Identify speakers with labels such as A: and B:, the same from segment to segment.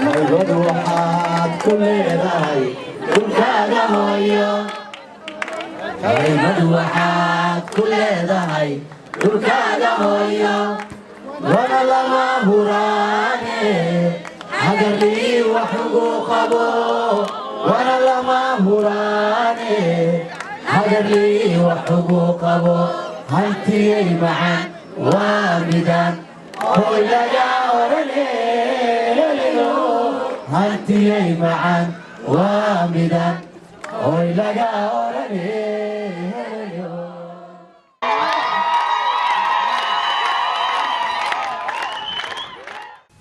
A: waxaad ku leedahay dhulkaaga hooyo qaymadu waxaad ku leedahay dhulkaaga hooyo wana lama huraane hagarlii wax ugu qabo wana lama huraane hagarlii wax ugu qabo hantiyay macaan waa midaan hoy laga oranayo hantiyay macaan waa midaan hoy laga oranayo.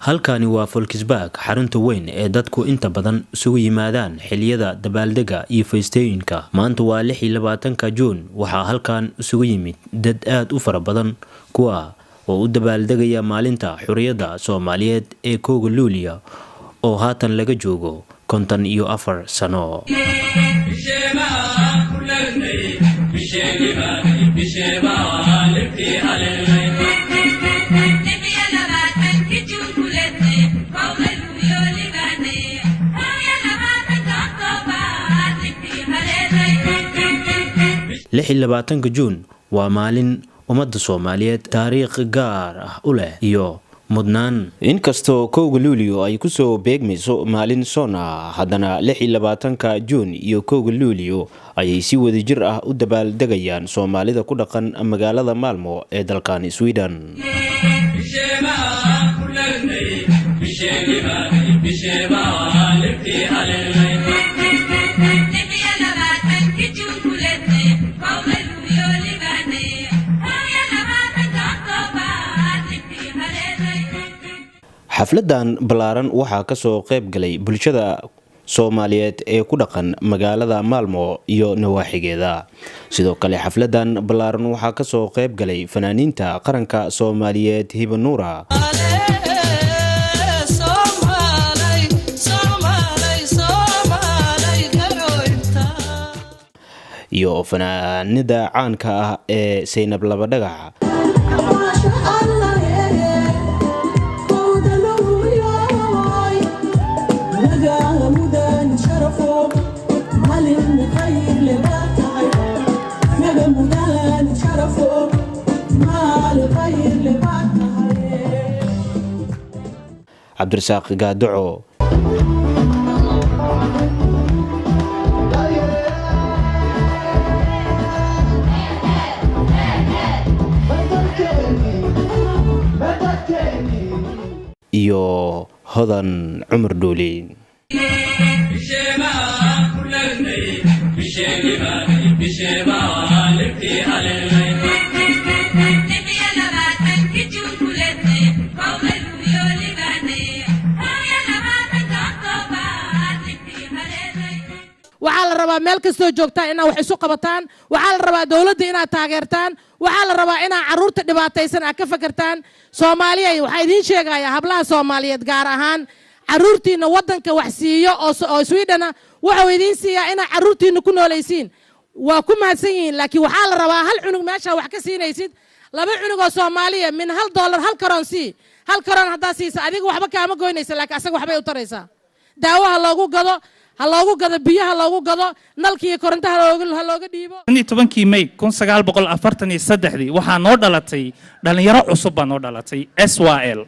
B: halkani waa Volkswagen xarunta weyn ee dadku inta badan isugu yimaadaan xilliyada dabaaldega iyo feestooyinka. maanta waa 26 Juun waxaa halkan isugu yimid dad aad u fara badan kuwa oo u dabaaldegaya maalinta xurriyadda Soomaaliyeed ee 1 Luulyo oo haatan laga joogo 54 sano. Juun waa maalin ummadda Soomaaliyeed taariikh gaar ah u leh iyo mudnaan. inkastoo 1 Luulyo ay ku soo beegmayso maalin soona haddana 26 Juun iyo 1 Luulyo ayay si wadajir ah u dabaaldegayaan Soomaalida ku dhaqan magaalada Malmo ee dalkan Sweden. xafladan balaaran waxaa ka soo qayb galay bulshada Soomaaliyeed ee ku dhaqan magaalada Malmo iyo nawaaxigeeda. sidoo kale xafladan balaaran waxaa ka soo qayb galay fanaaniinta qaranka Soomaaliyeed Hiba Nuura iyo fanaanida caanka ah ee Seynab Labadhagax. Cabdirasaaq Gaaduco iyo Hodan Cumar Dhuuli.
C: waxaa la rabaa meel kastoo joogtaan inaad wax isu qabataan, waxaa la rabaa dawladda inaad taageertaan, waxaa la rabaa inaad carruurta dhibaataysan aad ka fakartaan. Soomaaliyeed waxaa idiin sheegayaa hablaha Soomaaliyeed gaar ahaan carruurtiina waddanka wax siiyo oo Sweden wuxuu idiin siiyaa inaad carruurtiina ku noolaysiin. waa ku mahadsan yihiin, laakiin waxaa la rabaa hal cunug meesha wax ka siinaysid 2 cunug oo Soomaaliya min $1 hal karoon sii. hal karoon haddaa siisa adiga waxba kaama goynaysa, laakiin asaga waxbay u taraysaa. daawaha loogu gado biyaha loogu gado nalkii korontaha looga dhiibo.
D: 12 May 1943 waxaa noo dhalatay dhalinyaro cusub baa noo dhalatay SYL.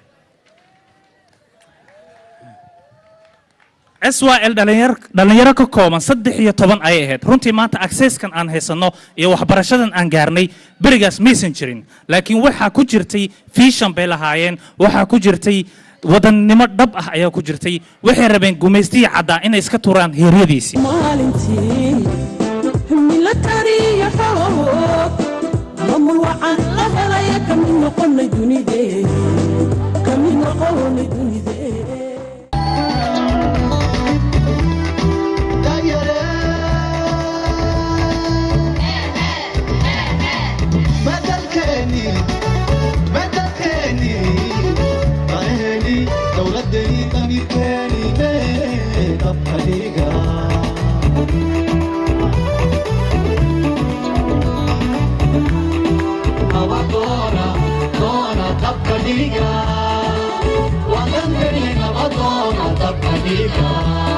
D: dhalinyaro ka kooban 13 ay ahayd. runtii maanta accesskan aan haysano iyo waxbarashadan aan gaarnay berigaas maysan jirin, laakiin waxaa ku jirtay vision bay lahaayeen, waxaa ku jirtay wadannimo dhab ah ayaa ku jirtay. waxay rabeen gumaystii caddaa inay iska turaan heeryadiisii.
A: Wadan Africa.